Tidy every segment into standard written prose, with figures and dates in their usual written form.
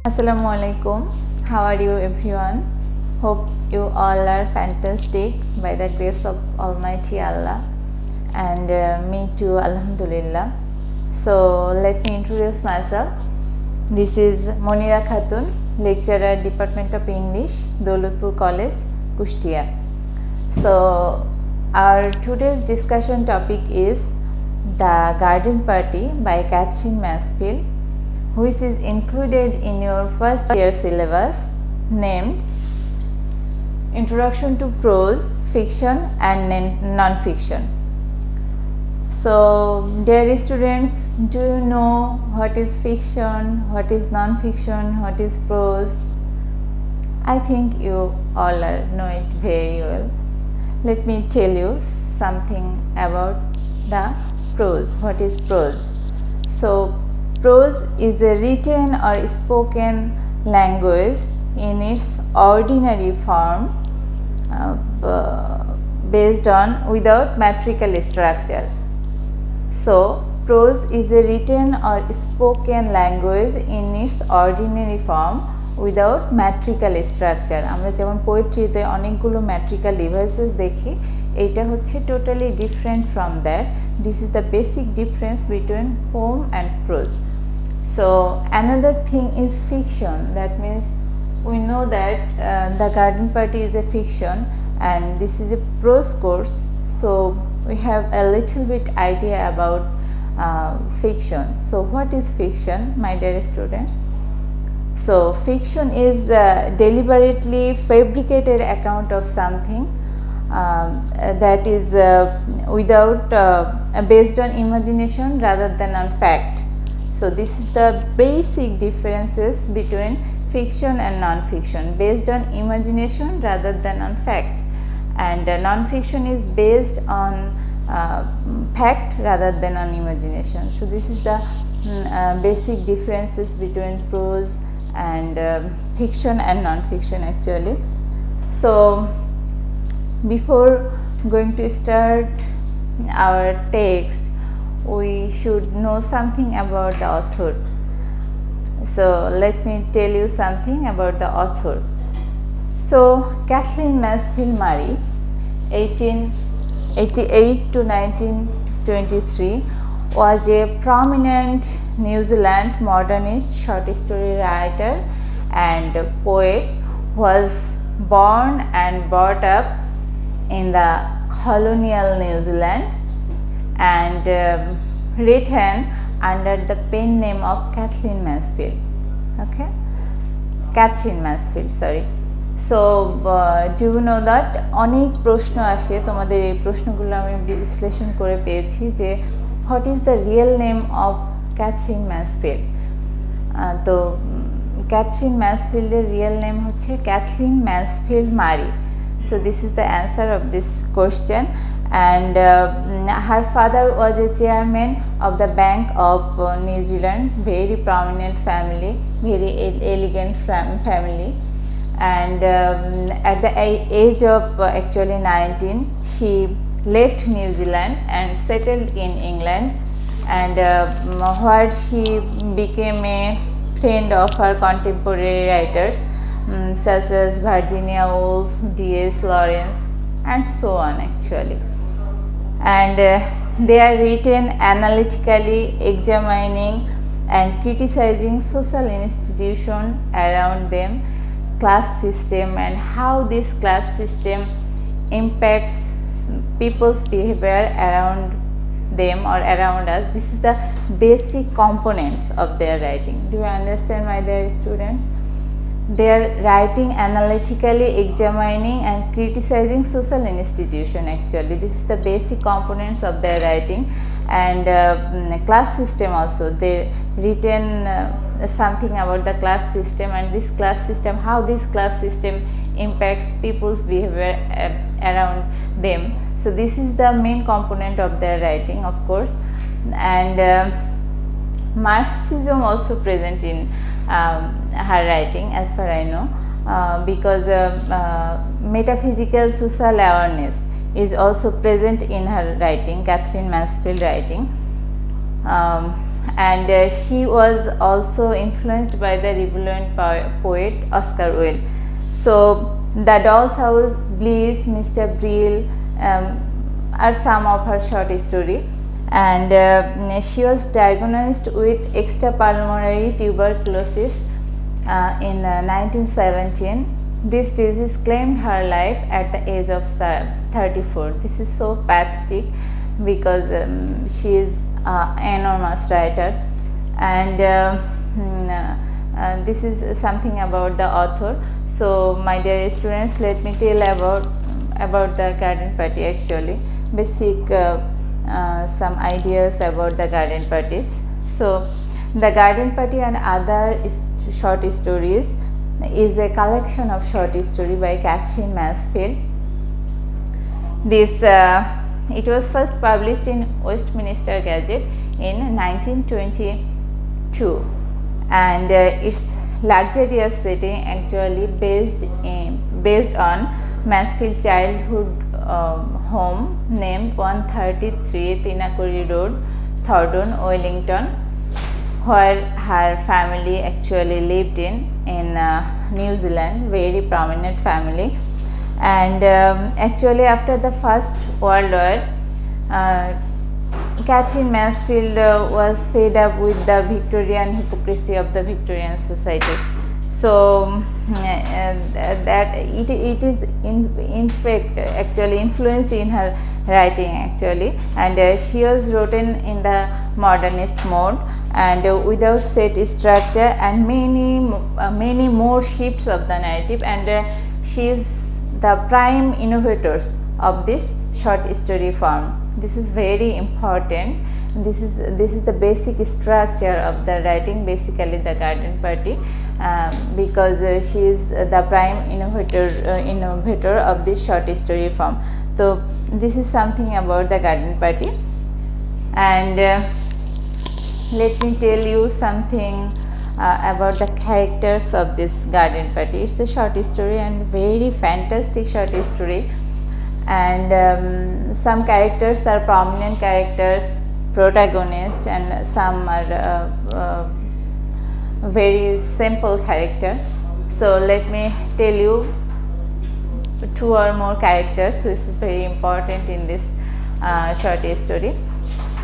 Assalamu alaikum. How are you everyone? Hope you all are fantastic by the grace of Almighty Allah, and me too, Alhamdulillah. So let me introduce myself. This is Monira Khatun, lecturer, Department of English, Daulatpur College, Kushtia. So our today's discussion topic is The Garden Party by Catherine Mansfield, which is included in your first year syllabus, named Introduction to Prose, Fiction and Non-Fiction. So dear students, do you know what is fiction, what is non-fiction, what is prose? I think you all know it very well. Let me tell you something about the prose. What is prose? So prose is a written or spoken language in its ordinary form, based on without metrical structure. So prose is a written or spoken language in its ordinary form without metrical structure. আমরা যেমন পোয়েট্রিতে অনেকগুলো metrical devices দেখি, এটা হচ্ছে totally different from that. This is the basic difference between poem and prose. So another thing is fiction. That means we know that The Garden Party is a fiction and this is a prose course. So we have a little bit idea about fiction. So what is fiction, my dear students? So fiction is deliberately fabricated account of something that is without based on imagination rather than on fact. So this is the basic differences between fiction and non-fiction, based on imagination rather than on fact, and non-fiction is based on fact rather than on imagination. So this is the basic differences between prose and fiction and non-fiction actually. So before going to start our text, we should know something about the author. So let me tell you something about the author. So Catherine Mansfield Murray, 1888 to 1923, was a prominent New Zealand modernist short story writer and poet. Was born and brought up in the colonial New Zealand and written under the pen name of Catherine Mansfield. Okay, Catherine Mansfield, sorry. So do you know that অনেক প্রশ্ন আসে, তোমাদের এই প্রশ্নগুলো আমি বিশ্লেষণ করে পেয়েছি যে what is the real name of Catherine Mansfield? তো Catherine Mansfield এর real name হচ্ছে Catherine Mansfield Murray. So this is the answer of this question. And her father was a chairman of the Bank of New Zealand, very prominent family, very elegant family. And at the age of actually 19, she left New Zealand and settled in England, and where she became a friend of her contemporary writers such as Virginia Woolf, D.S. Lawrence and so on actually. And they are written analytically, examining and criticizing social institutions around them, class system, and how this class system impacts people's behavior around them or around us. This is the basic components of their writing. Do you understand, my dear students? They are writing analytically, examining and criticizing social institution actually. This is the basic components of their writing. And class system also, they written something about the class system, and this class system, how this class system impacts people's behavior around them. So this is the main component of their writing, of course. And Marxism also present in her writing, as far I know, because metaphysical social awareness is also present in her writing, Catherine Mansfield writing. and she was also influenced by the Revolution poet Oscar Wilde. So, The Doll's House, Bliss, Mr. Brill are some of her short stories, and she was diagnosed with extrapulmonary tuberculosis in 1917. This disease claimed her life at the age of 34. This is so pathetic because she is an enormous writer, and this is something about the author. So, my dear students, let me tell about the garden party. Actually, basic some ideas about the garden parties. So, the garden party and other short stories is a collection of short stories by Catherine Mansfield. This it was first published in Westminster Gazette in 1922, and its luxurious setting actually based on Mansfield's childhood home named 133 Tinakuri Road, Khatun, Wellington, where her family actually lived in New Zealand, very prominent family. And actually after the First World War, Catherine Mansfield was fed up with the Victorian hypocrisy of the Victorian society. So that it is in fact actually influenced in her writing actually, and she was written in the modernist mode and without set structure and many more shifts of the narrative, and she is the prime innovators of this short story form. This is very important. This is the basic structure of the writing, basically the garden party, because she is the prime innovator of this short story form. So this is something about the garden party, and let me tell you something about the characters of this garden party. It's a short story and very fantastic short story, and some characters are prominent characters, protagonist, and some are very simple character. So let me tell you two or more characters which is very important in this short story.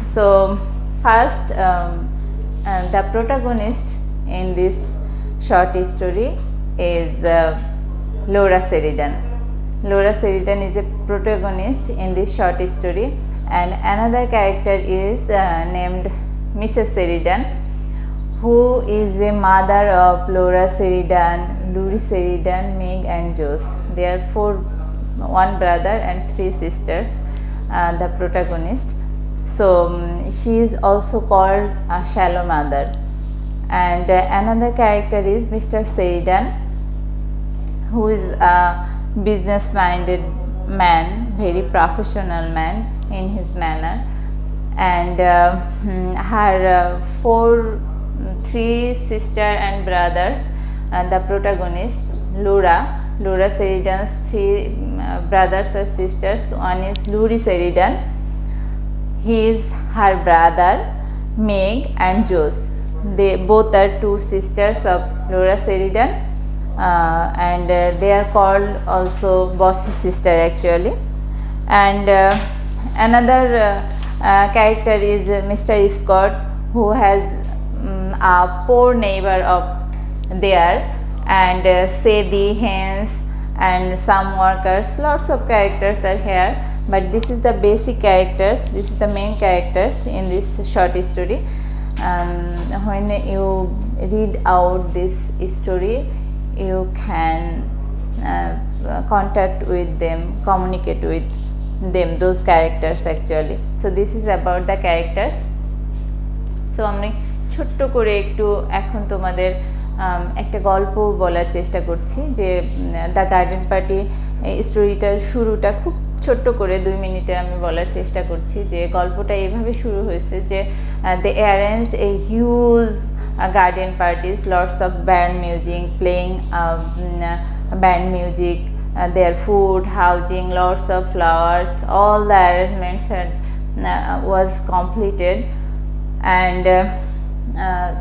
So first, the protagonist in this short story is Laura Sheridan. Laura Sheridan is a protagonist in this short story, and another character is named Mrs. Sheridan, who is a mother of Laura Sheridan, Lurie Sheridan, Meg and Joyce. There are one brother and three sisters, the protagonist. So she is also called a shallow mother. And another character is Mr. Sheridan, who is a business minded man, very professional man in his manner, and her three sisters and brothers, the protagonist Laura Sheridan's three brothers or sisters. One is Lurie Sheridan, he is her brother, Meg and Joyce. They both are two sisters of Laura Sheridan, and they are called also bossy sister actually. And another character is Mr. Scott, who has a poor neighbor of there, and Sadie, hens, and some workers. Lots of characters are here, but this is the basic characters. This is the main characters in this short story. When you read out this story, you can contact with them, communicate with them, those characters actually. So this is about the characters. So আমি ছোট্ট করে একটু এখন তোমাদের একটা গল্প বলার চেষ্টা করছি, যে দ্য গার্ডেন পার্টি স্টোরিটার শুরুটা খুব ছোট্ট করে 2 মিনিটে আমি বলার চেষ্টা করছি। যে গল্পটা এইভাবে শুরু হয়েছে যে they arranged a huge garden parties, lots of band music playing, band music, their food, housing, lots of flowers, all the arrangements was completed. And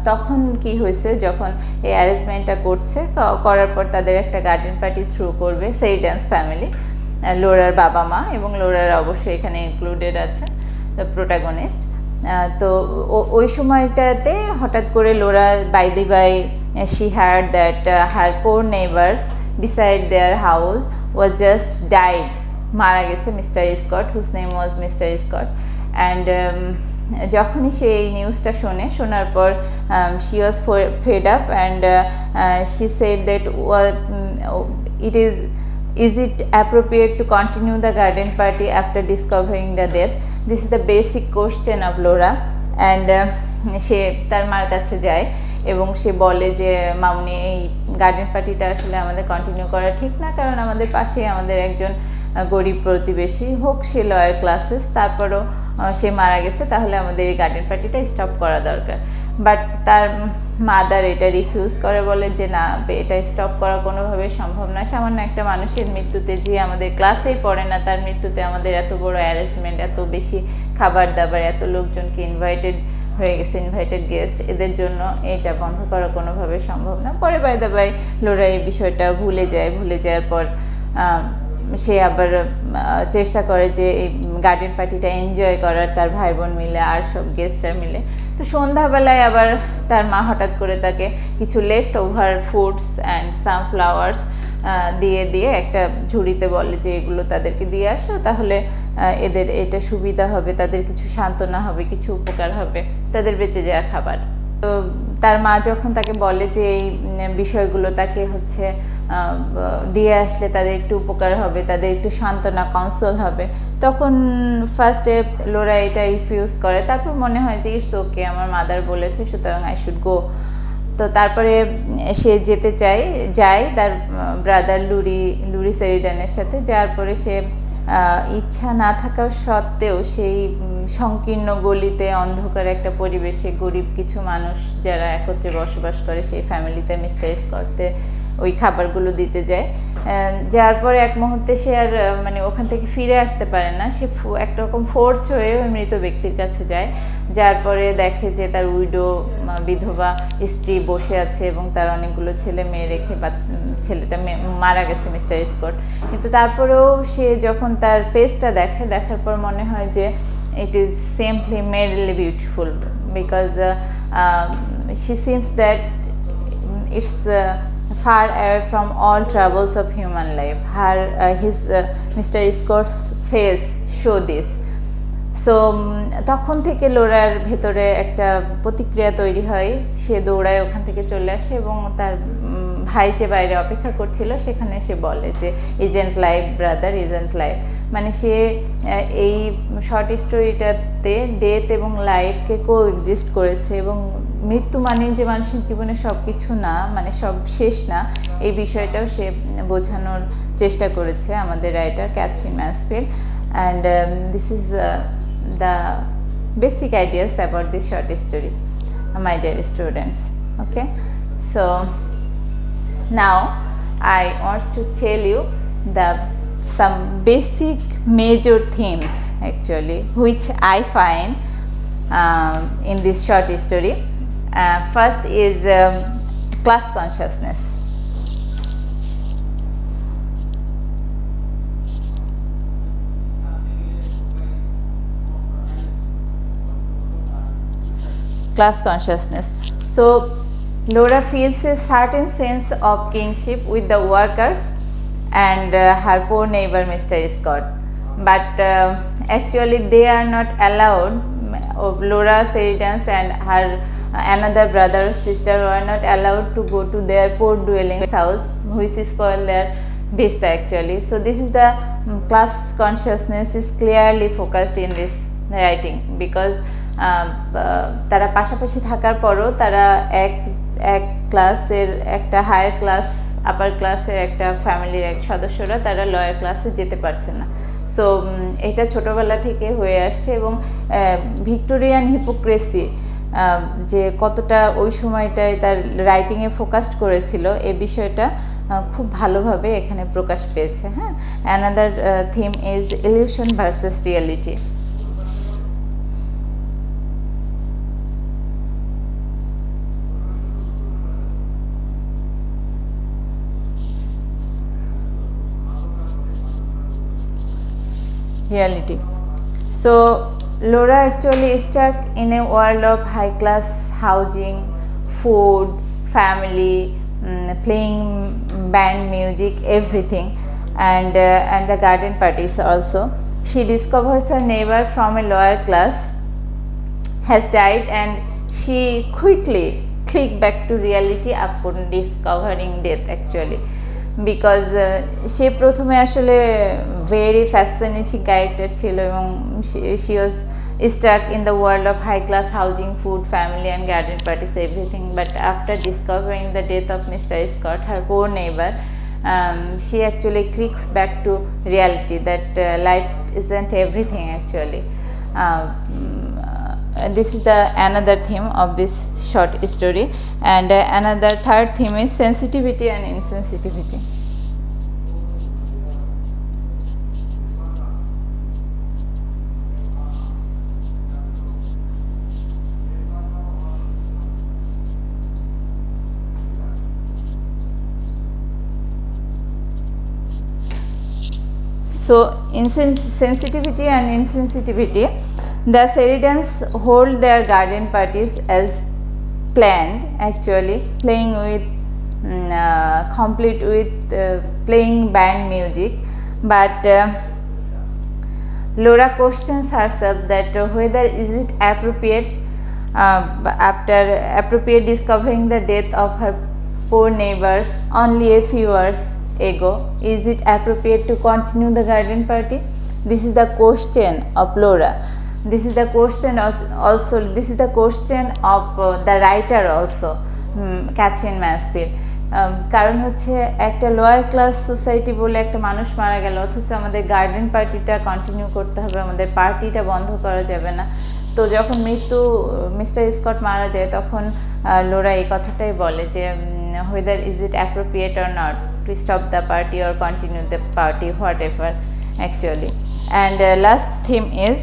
তখন কি হয়েছে, যখন এই অ্যারেঞ্জমেন্টটা করছে, করার পর তাদের একটা গার্ডেন পার্টি থ্রু করবে সেইডান্স ফ্যামিলি, লোরার বাবা মা, এবং লোরার অবশ্যই এখানে ইনক্লুডেড আছে প্রোটাগনিস্ট। তো ওই সময়টাতে হঠাৎ করে Laura by the by she had that her poor neighbours beside their house was just died, মারা গেছে Mister Scott, whose name was Mister Scott. And যখনই সে এই নিউজটা শোনার পর she was fed up and she said that is it appropriate to continue the garden party after discovering the death? This is the basic question of Laura. And সে তার মার কাছে যায় এবং সে বলে যে মামুনি, এই গার্ডেন পার্টিটা আসলে আমাদের কন্টিনিউ করা ঠিক না, কারণ আমাদের পাশে আমাদের একজন গরিব প্রতিবেশী, হোক সে লয়ার ক্লাসেস, তারপরও সে মারা গেছে, তাহলে আমাদের এই গার্ডেন পার্টিটা স্টপ করা দরকার। বাট তার মাদার এটা রিফিউজ করে, বলে যে না, এটা স্টপ করা কোনোভাবে সম্ভব না। সামান্য একটা মানুষের মৃত্যুতে, যে আমাদের ক্লাসেই পড়ে না, তার মৃত্যুতে আমাদের এত বড় অ্যারেঞ্জমেন্ট, এত বেশি খাবার দাবার, এত লোকজনকে হয়ে গেছে, ইনভাইটেড গেস্ট, এদের জন্য এটা বন্ধ করা কোনোভাবে সম্ভব না। পরে বাই দা বাই লোরা এই বিষয়টা ভুলে যাওয়ার পর সে আবার চেষ্টা করে যে এই গার্ডেন পার্টিটা এনজয় করার, তার ভাই বোন মিলে আর সব গেস্টরা মিলে। তো সন্ধ্যাবেলায় আবার তার মা হঠাৎ করে তাকে কিছু left over foods and sunflowers দিয়ে একটা ঝুড়িতে বলে যে এগুলো তাদেরকে দিয়ে আসো, তাহলে এদের এটা সুবিধা হবে, তাদের কিছু সান্ত্বনা হবে, কিছু উপকার হবে, তাদের বেঁচে যাওয়া খাবার। তো তার মা যখন তাকে বলে যে এই বিষয়গুলো তাকে হচ্ছে দিয়ে আসলে তাদের একটু উপকার হবে, তাদের একটু সান্ত্বনা, কনসোল হবে, তখন ফার্স্টে লোরা এটা রিফিউজ করে। তারপর মনে হয় যে ইটস ওকে, আমার মাদার বলেছে, সুতরাং আই শুড গো। তো তারপরে সে যেতে যায় তার ব্রাদার লুরি সেরিডানের সাথে। যাওয়ার পরে সে ইচ্ছা না থাকা সত্ত্বেও সেই সংকীর্ণ গলিতে, অন্ধকার একটা পরিবেশে, গরিব কিছু মানুষ যারা একত্রে বসবাস করে, সেই ফ্যামিলিতে মিস্টার স্কটকে ওই খাবারগুলো দিতে যায়। যাওয়ার পরে এক মুহূর্তে সে আর মানে ওখান থেকে ফিরে আসতে পারে না, সে একরকম ফোর্স হয়ে ওই মৃত ব্যক্তির কাছে যায়। যার পরে দেখে যে তার বিধবা স্ত্রী বসে আছে এবং তার অনেকগুলো ছেলে মেয়ে রেখে, বা ছেলেটা মারা গেছে মিস্টার স্কট। কিন্তু তারপরেও সে যখন তার ফেসটা দেখার পর মনে হয় যে it is simply merely beautiful, because she seems that it's far away from all troubles of human life. Mr. Scott's face show this. So তখন থেকে লোরার ভেতরে একটা প্রতিক্রিয়া তৈরি হয়, সে দৌড়ায় ওখান থেকে চলে আসে এবং তার ভাই যে বাইরে অপেক্ষা করছিল সেখানে সে বলে যে isn't life brother, isn't life. মানে সে এই শর্ট স্টোরিটাতে ডেথ এবং লাইফকে কো এক্সিস্ট করেছে, এবং মৃত্যু মানে যে মানুষের জীবনে সব কিছু না, মানে সব শেষ না, এই বিষয়টাও সে বোঝানোর চেষ্টা করেছে আমাদের writer Katherine Mansfield. And this is the basic ideas about this short story, my dear students. Okay, so now I want to tell you some basic major themes actually which I find in this short story. First is class consciousness. Class consciousness. So Laura feels a certain sense of kinship with the workers and her poor neighbor Mr. Scott, but actually they are not allowed. Laura Sheridan and her another brother or sister were not allowed to go to their poor dwelling house, which is called their vista actually. So this is the class consciousness is clearly focused in this writing, because তারা পাশাপাশি থাকার পরও তারা এক ক্লাসের একটা higher class, আপার ক্লাসের একটা ফ্যামিলির এক সদস্যরা তারা লয়ার ক্লাসে যেতে পারছে না। সো এটা ছোটোবেলা থেকে হয়ে আসছে, এবং ভিক্টোরিয়ান হিপোক্রেসি যে কতটা ওই সময়টায় তার রাইটিংয়ে ফোকাসড করেছিল, এ বিষয়টা খুব ভালোভাবে এখানে প্রকাশ পেয়েছে। হ্যাঁ, another theme is illusion versus reality. reality. So Laura actually stuck in a world of high class housing, food, family, playing band music, everything, and the garden parties also. She discovers her neighbor from a lower class has died, and she quickly clicked back to reality upon discovering death actually, because সে প্রথমে আসলে very fascinating character ছিল এবং she was stuck in the world of high class housing, food, family and garden parties, everything. But after discovering the death of Mr. Scott, her poor neighbor, she actually clicks back to reality that life isn't everything actually. This is the another theme of this short story, and another third theme is sensitivity and insensitivity. So sensitivity and insensitivity. The Sheridans hold their garden parties as planned actually, playing with complete with playing band music, but Laura questions herself that whether is it appropriate after discovering the death of her poor neighbors only a few hours ago. Is it appropriate to continue the garden party? This is the question of Laura. This is the question also. This is the question of the writer also, Catherine Mansfield. কারণ হচ্ছে একটা lower class society বলে একটা মানুষ মারা গেল, অথচ আমাদের গার্ডেন পার্টিটা কন্টিনিউ করতে হবে, আমাদের পার্টিটা বন্ধ করা যাবে না। তো যখন মিস্টার স্কট মারা যায়, তখন লোরা এই কথাটাই বলে যে whether is it appropriate or not to stop the party or continue the party, whatever actually. And last theme is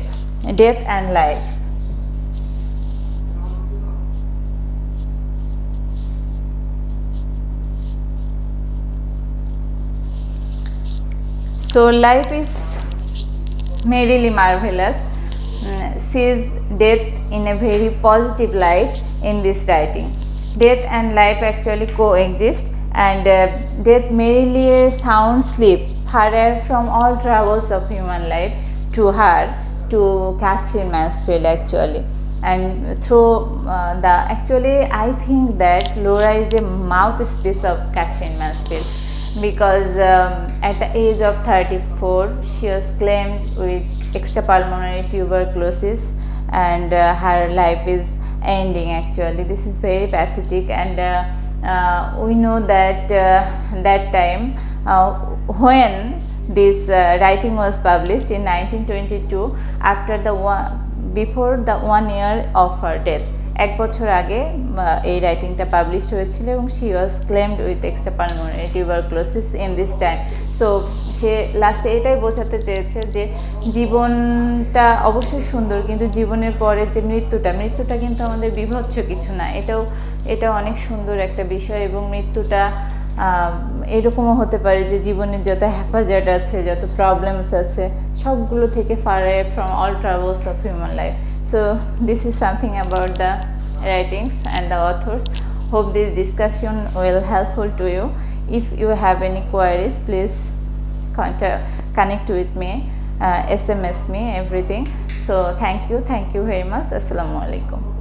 death and life. So life is merely marvelous sees death in a very positive light in this writing. Death and life actually coexist, and death merely a sound sleep far from all troubles of human life to her, to Catherine Mansfield actually. And through actually I think that Laura is a mouthpiece of Catherine Mansfield, because at the age of 34 she was claimed with extrapulmonary tuberculosis, and her life is ending actually. This is very pathetic, and we know that that time when this writing was published in 1922, after before the 1 year of her death, এক বছর আগে এই রাইটিংটা published হয়েছিল, এবং she was claimed with extrapulmonary tuberculosis in this time. So সে লাস্টে এটাই বোঝাতে চেয়েছে যে জীবনটা অবশ্যই সুন্দর, কিন্তু জীবনের পরে যে মৃত্যুটা কিন্তু আমাদের বিভৎস কিছু না, এটাও অনেক সুন্দর একটা বিষয়। এবং মৃত্যুটা এরকমও হতে পারে যে জীবনের যত হ্যাপাজার্ড আছে, যত প্রবলেমস আছে, সবগুলো থেকে far away from all travels of human life. So this is something about the writings and the authors. Hope this discussion will helpful to you. If you have any queries, please connect with me, SMS me everything. So thank you very much. Assalamu alaikum.